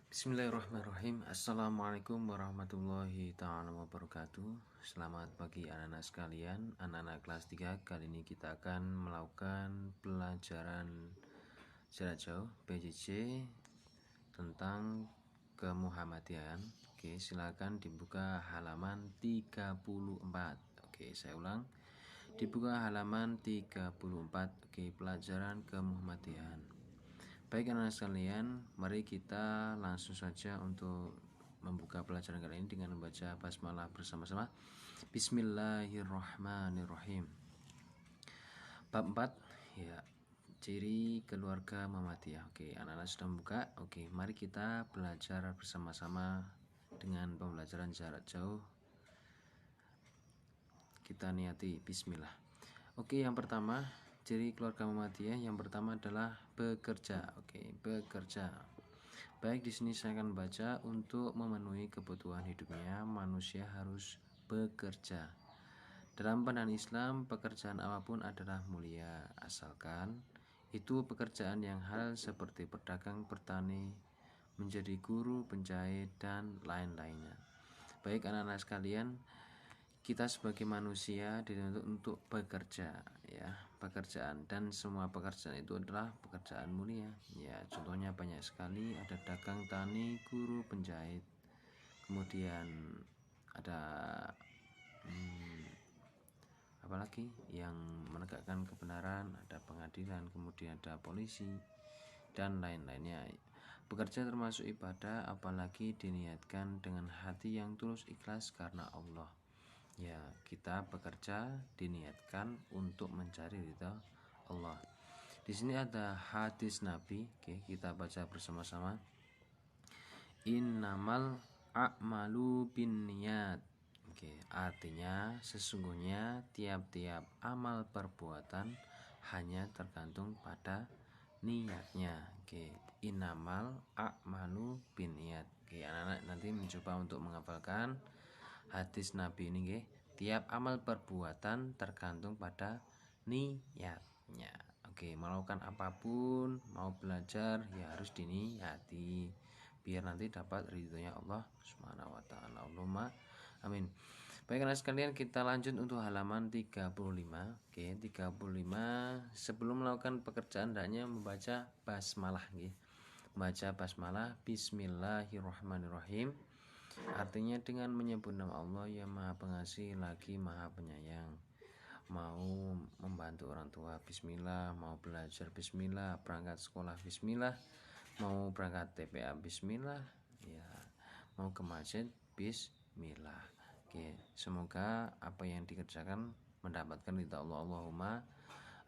Bismillahirrahmanirrahim. Assalamualaikum warahmatullahi ta'ala wabarakatuh. Selamat pagi anak-anak sekalian, anak-anak kelas 3. Kali ini kita akan melakukan pelajaran jarak jauh PJJ tentang kemuhammadian. Oke, silakan dibuka halaman 34. Oke, saya ulang. Dibuka halaman 34. Oke, pelajaran kemuhammadian. Baik anak-anak sekalian, mari kita langsung saja untuk membuka pelajaran kali ini dengan membaca basmalah bersama-sama. Bismillahirrahmanirrahim. Bab 4 ya, ciri keluarga Muhammadiyah. Oke, anak-anak sudah membuka. Oke, mari kita belajar bersama-sama dengan pembelajaran jarak jauh. Kita niati bismillah. Oke, yang pertama, ciri keluarga Muhammadiyah yang pertama adalah bekerja. Oke, bekerja. Baik, di sini saya akan baca untuk memenuhi kebutuhan hidupnya manusia harus bekerja. Dalam pandangan Islam, pekerjaan apapun adalah mulia asalkan itu pekerjaan yang halal seperti pedagang, petani, menjadi guru, penjahit dan lain-lainnya. Baik anak-anak sekalian, kita sebagai manusia dituntut untuk bekerja, ya, pekerjaan, dan semua pekerjaan itu adalah pekerjaan mulia. Ya, contohnya banyak sekali, ada dagang, tani, guru, penjahit, kemudian ada apalagi yang menegakkan kebenaran, ada pengadilan, kemudian ada polisi dan lain-lainnya. Bekerja termasuk ibadah, apalagi diniatkan dengan hati yang tulus ikhlas karena Allah. Ya, kita bekerja diniatkan untuk mencari ridha Allah. Di sini ada hadis Nabi. Oke, kita baca bersama-sama. Innamal a'malu binniyat. Oke, artinya sesungguhnya tiap-tiap amal perbuatan hanya tergantung pada niatnya. Oke, innamal a'malu binniyat. Oke, anak-anak nanti mencoba untuk menghafalkan hadis Nabi ini, nggih. Tiap amal perbuatan tergantung pada niatnya. Oke, melakukan apapun, mau belajar ya harus diniati biar nanti dapat ridhonya Allah Subhanahu wa taala. Allahumma amin. Baik anak sekalian, kita lanjut untuk halaman 35. Oke, 35. Sebelum melakukan pekerjaan hendaknya membaca basmalah, nggih. Membaca basmalah bismillahirrahmanirrahim. Artinya dengan menyebut nama Allah yang Maha Pengasih lagi Maha Penyayang. Mau membantu orang tua bismillah, mau belajar bismillah, berangkat sekolah bismillah, mau berangkat TPA bismillah, ya, mau ke masjid bismillah. Oke, semoga apa yang dikerjakan mendapatkan ridha Allah. Allahumma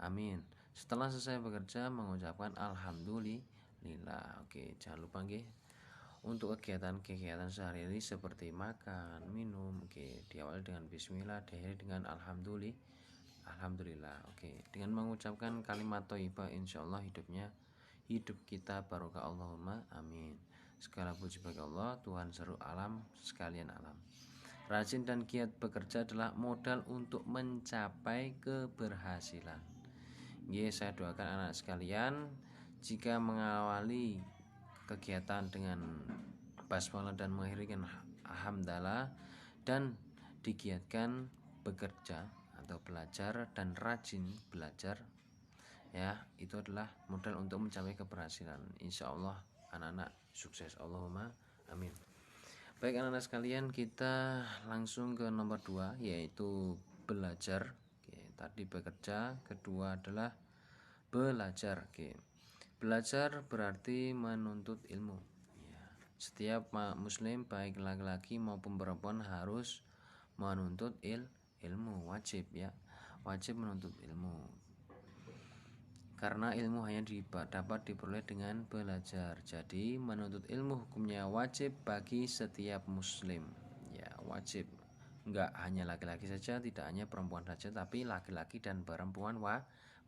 amin. Setelah selesai bekerja mengucapkan alhamdulillah. Oke, jangan lupa nggih, untuk kegiatan-kegiatan sehari-hari seperti makan, minum, oke, diawali dengan bismillah, diakhiri dengan alhamdulillah. Oke, dengan mengucapkan kalimat thayyibah insyaallah hidup kita barokah. Allahumma amin. Segala puji bagi Allah, Tuhan seluruh alam sekalian alam. Rajin dan giat bekerja adalah modal untuk mencapai keberhasilan. Saya doakan anak sekalian jika mengawali kegiatan dengan basmalah dan mengakhirikan alhamdulillah dan digiatkan bekerja atau belajar dan rajin belajar, ya, itu adalah modal untuk mencapai keberhasilan. Insya Allah anak-anak sukses. Allahumma amin. Baik anak-anak sekalian, kita langsung ke nomor 2 yaitu belajar. Oke, tadi bekerja, kedua adalah belajar. Oke, belajar berarti menuntut ilmu. Ya, setiap muslim baik laki-laki maupun perempuan harus menuntut ilmu, wajib, ya, wajib menuntut ilmu. Karena ilmu hanya dapat diperoleh dengan belajar. Jadi menuntut ilmu hukumnya wajib bagi setiap muslim. Ya, wajib. Enggak hanya laki-laki saja, tidak hanya perempuan saja, tapi laki-laki dan perempuan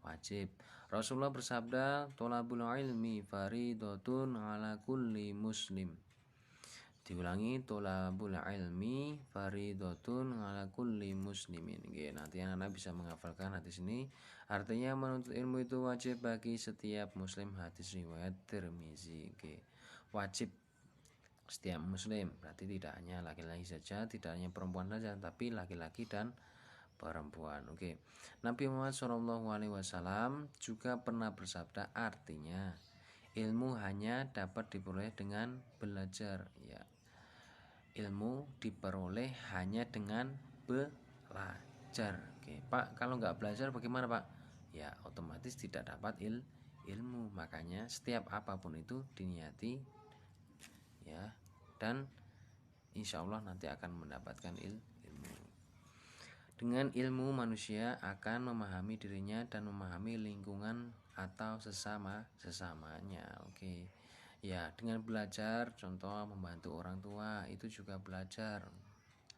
wajib. Rasulullah bersabda, "Thalabul ilmi faridatun ala kulli muslim." Diulangi, thalabul ilmi faridatun ala kulli muslimin. Oke, nanti anak-anak bisa menghafalkan hadis ini. Artinya menuntut ilmu itu wajib bagi setiap muslim. Hadis riwayat Tirmizi. Oke, wajib setiap muslim, berarti tidak hanya laki-laki saja, tidak hanya perempuan saja, tapi laki-laki dan perempuan. Oke. Nabi Muhammad SAW juga pernah bersabda, artinya ilmu hanya dapat diperoleh dengan belajar. Ya, ilmu diperoleh hanya dengan belajar. Oke, Pak, kalau nggak belajar bagaimana, Pak? Ya, otomatis tidak dapat ilmu. Makanya setiap apapun itu diniati, ya, dan insya Allah nanti akan mendapatkan ilmu. Dengan ilmu manusia akan memahami dirinya dan memahami lingkungan atau sesamanya. Oke. Ya, dengan belajar, contoh membantu orang tua itu juga belajar.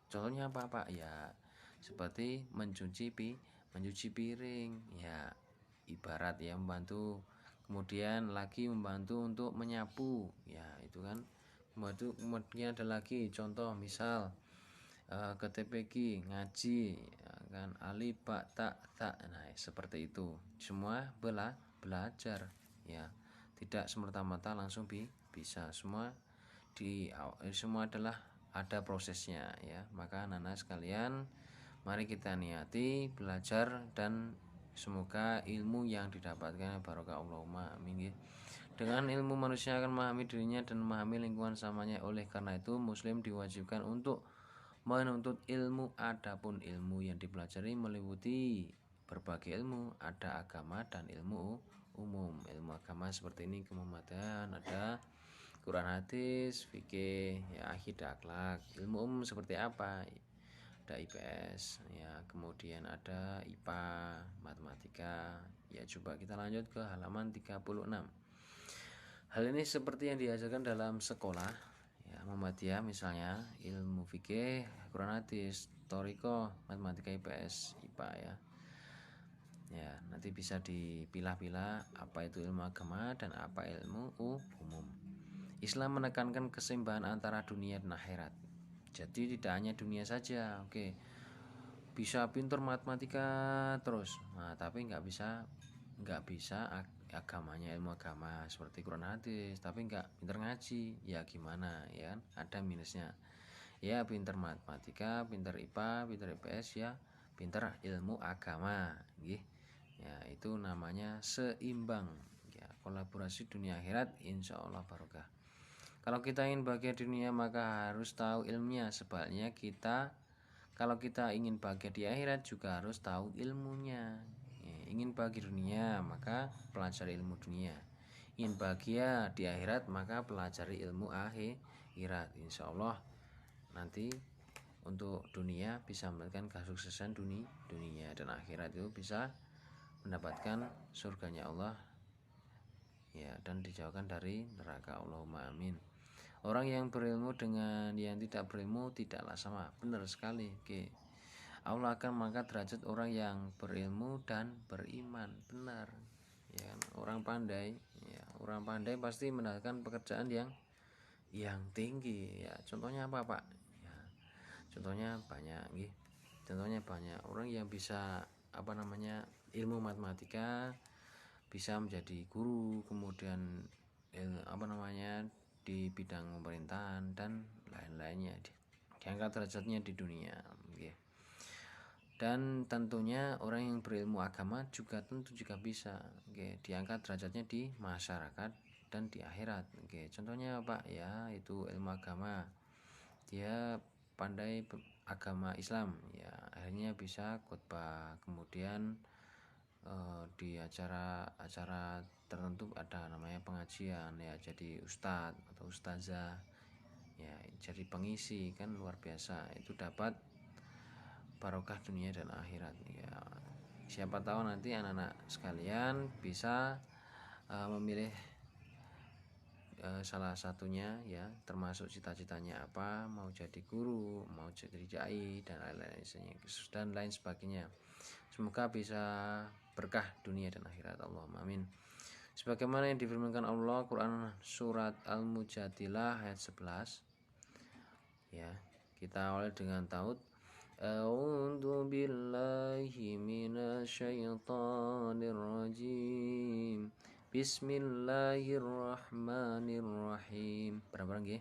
Contohnya apa, Pak? Ya, seperti mencuci piring, ya, ibarat ya membantu. Kemudian lagi membantu untuk menyapu, ya, itu kan membantu. Kemudian ada lagi contoh misal ke TPG ngaji, ya kan, alif ba ta ta, nah seperti itu. Semua belajar, ya, tidak semerta-merta langsung bisa. Semua adalah ada prosesnya, ya. Maka anak-anak sekalian, mari kita niati belajar dan semoga ilmu yang didapatkan barokah Allahumma amin. Dengan ilmu manusia akan memahami dirinya dan memahami lingkungan samanya. Oleh karena itu muslim diwajibkan untuk menuntut ilmu. Adapun ilmu yang dipelajari meliputi berbagai ilmu, ada agama dan ilmu umum. Ilmu agama seperti ini kemuhammadan, ada Quran, hadis, fikih, ya, akidah, akhlak. Ilmu umum seperti apa? Ada IPS, ya, kemudian ada IPA, matematika. Ya, coba kita lanjut ke halaman 36. Hal ini seperti yang diajarkan dalam sekolah, ya, Muhammadiyah misalnya, ilmu fikih, Quran, hadis, toriko, matematika, IPS, IPA, ya. Ya, nanti bisa dipilah-pilah apa itu ilmu agama dan apa ilmu umum. Islam menekankan keseimbangan antara dunia dan akhirat. Jadi tidak hanya dunia saja, oke. Bisa pintar matematika terus, nah, tapi nggak bisa agamanya, ilmu agama seperti Quran, hadis, tapi nggak pintar ngaji, ya gimana, ya kan? Ada minusnya. Ya, pintar matematika, pintar IPA, pintar IPS, ya pintar ilmu agama, ya itu namanya seimbang, ya, kolaborasi dunia akhirat insya Allah barokah. Kalau kita ingin bahagia di dunia maka harus tahu ilmunya. Sebaliknya kalau kita ingin bahagia di akhirat juga harus tahu ilmunya. Ya, ingin bahagia di dunia maka pelajari ilmu dunia. Ingin bahagia di akhirat maka pelajari ilmu akhirat. Insya Allah nanti untuk dunia bisa mendapatkan kesuksesan dunia dan akhirat itu bisa mendapatkan surganya Allah, ya, dan dijauhkan dari neraka. Allahumma amin. Orang yang berilmu dengan yang tidak berilmu tidaklah sama. Benar sekali. Oke. Allah akan mengangkat derajat orang yang berilmu dan beriman. Benar. Ya, orang pandai, ya, orang pandai pasti mendapatkan pekerjaan yang tinggi. Ya, contohnya apa, Pak? Ya, contohnya banyak, contohnya banyak orang yang bisa ilmu matematika bisa menjadi guru, kemudian di bidang pemerintahan dan lain-lainnya, diangkat derajatnya di dunia, dan tentunya orang yang berilmu agama juga bisa, diangkat derajatnya di masyarakat dan di akhirat. Contohnya Pak, ya, itu ilmu agama, dia pandai agama Islam, ya, akhirnya bisa khotbah, kemudian di acara tertentu ada namanya pengajian, ya, jadi ustadz atau ustazah, ya, jadi pengisi, kan luar biasa, itu dapat barokah dunia dan akhirat, ya. Siapa tahu nanti anak-anak sekalian bisa memilih salah satunya, ya, termasuk cita-citanya apa, mau jadi guru, mau jadi dai dan lain sebagainya. Semoga bisa berkah dunia dan akhirat. Allahumma amin. Sebagaimana yang difirmankan Allah Quran surat Al-Mujadilah ayat 11. Ya, kita awali dengan taud. A'udzu billahi minasyaitonir rajim. Bismillahirrahmanirrahim. Bareng-bareng nggih.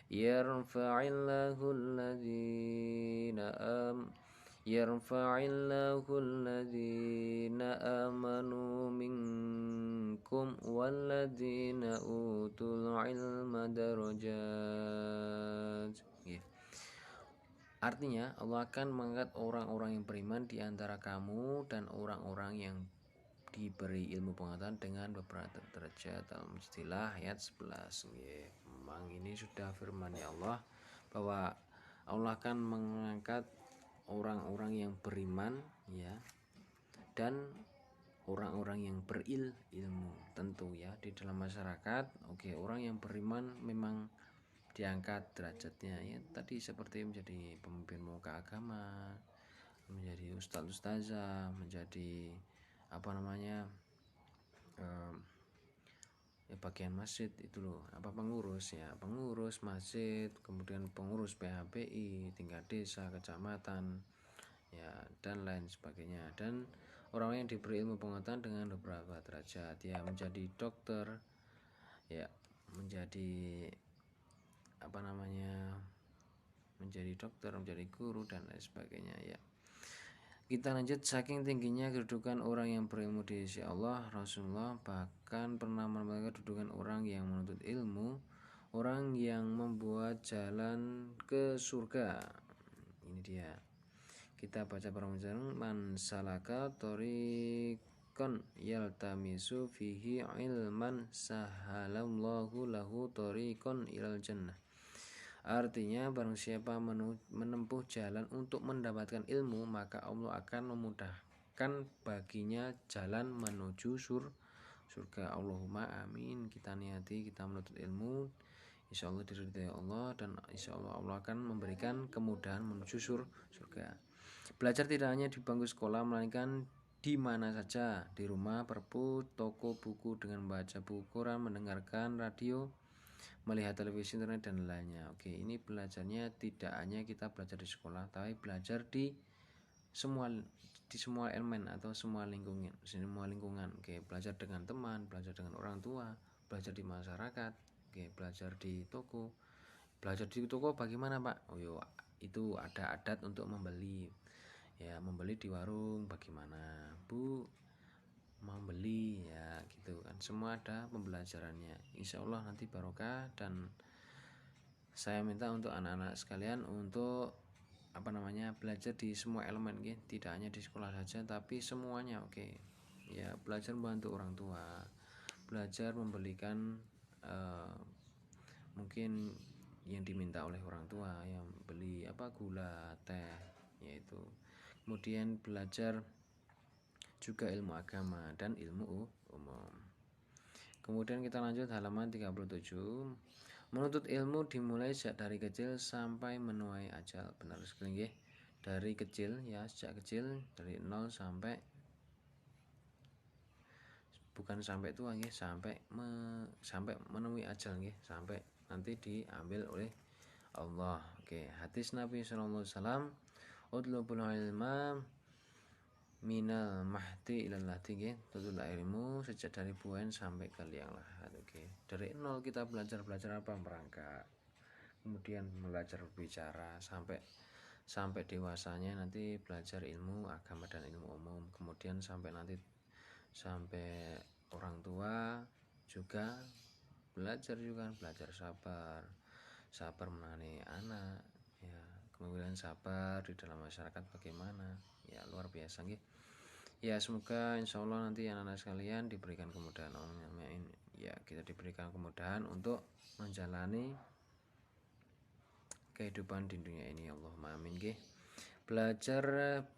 Yarfa'illahu alladhina amanu minkum walladhina utul ilma darajat. Artinya Allah akan mengangkat orang-orang yang beriman di antara kamu dan orang-orang yang diberi ilmu pengetahuan dengan beberapa derajat. Dalam istilah ayat 11. Memang ini sudah firman Allah bahwa Allah akan mengangkat orang-orang yang beriman ya dan orang-orang yang berilmu tentu ya di dalam masyarakat. Orang yang beriman memang diangkat derajatnya ya tadi seperti menjadi pemimpin muka agama, menjadi ustazah, menjadi bagian masjid itu loh, pengurus masjid, kemudian pengurus PHBI tingkat desa, kecamatan ya dan lain sebagainya. Dan orang yang diberi ilmu pengetahuan dengan beberapa derajat ya menjadi dokter ya menjadi menjadi dokter, menjadi guru dan lain sebagainya ya. Kita lanjut. Saking tingginya kedudukan orang yang berilmu di sisi Allah, Rasulullah bahkan pernah menambahkan kedudukan orang yang menuntut ilmu, orang yang membuat jalan ke surga. Ini dia. Kita baca bareng-bareng. Man salaka tariqan yaltamisu fihi ilman sahalallahu lahu tariqan ilal jannah. Artinya barang siapa menempuh jalan untuk mendapatkan ilmu, maka Allah akan memudahkan baginya jalan menuju surga. Allahumma amin. Kita niati, kita menuntut ilmu, insya Allah diridhai Allah, dan insya Allah Allah akan memberikan kemudahan menuju surga. Belajar tidak hanya di bangku sekolah, melainkan di mana saja, di rumah, perpus, toko buku, dengan membaca buku Quran, mendengarkan radio, melihat televisi, internet dan lainnya. Ini belajarnya tidak hanya kita belajar di sekolah, tapi belajar di semua elemen atau semua lingkungan. Belajar dengan teman, belajar dengan orang tua, belajar di masyarakat, belajar di toko. Belajar di toko bagaimana, Pak? Itu ada adat untuk membeli. Ya, membeli di warung bagaimana, Bu? Mau beli ya gitu kan, semua ada pembelajarannya. Insya Allah nanti barokah. Dan saya minta untuk anak-anak sekalian untuk belajar di semua elemen tidak hanya di sekolah saja tapi semuanya. Ya, belajar membantu orang tua, belajar membelikan mungkin yang diminta oleh orang tua, yang beli gula, teh yaitu. Kemudian belajar juga ilmu agama dan ilmu umum. Kemudian kita lanjut halaman 37. Menuntut ilmu dimulai sejak dari kecil sampai menuai ajal. Benar sekali nggih. Dari kecil ya, sejak kecil, dari 0 sampai bukan sampai tua nggih, sampai menemui ajal nggih, sampai nanti diambil oleh Allah. Hadis Nabi sallallahu alaihi wasallam, utlubul ilma minal mahdi ilal lahdi, tuntutlah ilmu sejak dari buayan sampai ke liang lahat. Dari 0 kita belajar apa? Merangkak, kemudian belajar berbicara sampai dewasanya nanti belajar ilmu agama dan ilmu umum. Kemudian sampai sampai orang tua juga belajar sabar menangani anak ya, kemudian sabar di dalam masyarakat bagaimana ya, luar biasa nggih. Ya, semoga insya Allah nanti anak-anak sekalian diberikan kemudahan. Ya, kita diberikan kemudahan untuk menjalani kehidupan di dunia ini. Allahumma amin nggih. Belajar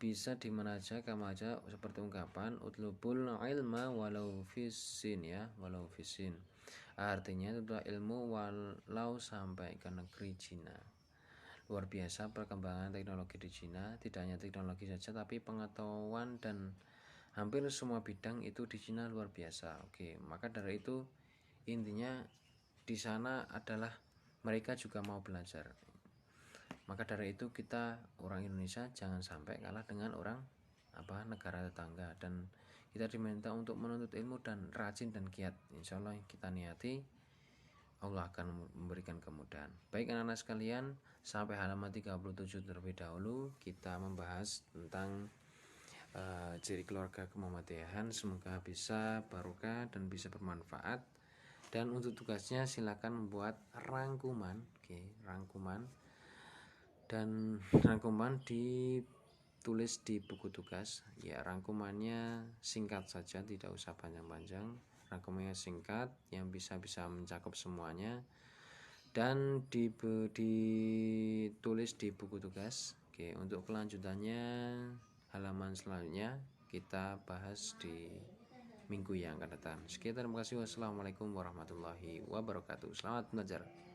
bisa di mana aja, kama aja, seperti ungkapan utlubul ilma walau fisin ya, walau fisin. Artinya tuntutlah ilmu walau sampai ke negeri Cina. Luar biasa perkembangan teknologi di Cina, tidak hanya teknologi saja tapi pengetahuan dan hampir semua bidang itu di Cina luar biasa. Maka dari itu intinya di sana adalah mereka juga mau belajar. Maka dari itu kita orang Indonesia jangan sampai kalah dengan orang negara tetangga, dan kita diminta untuk menuntut ilmu dan rajin dan giat. Insya Allah kita niati Allah akan memberikan kemudahan. Baik anak-anak sekalian, sampai halaman 37 terlebih dahulu kita membahas tentang ciri keluarga kemuhammadiyahan. Semoga bisa barokah dan bisa bermanfaat. Dan untuk tugasnya silakan membuat rangkuman, rangkuman, dan rangkuman ditulis di buku tugas. Ya, rangkumannya singkat saja, tidak usah panjang-panjang. Rangkumannya singkat yang bisa mencakup semuanya dan ditulis di buku tugas. Oke, untuk kelanjutannya halaman selanjutnya kita bahas di minggu yang akan datang. Sekian, terima kasih. Wassalamualaikum warahmatullahi wabarakatuh. Selamat belajar.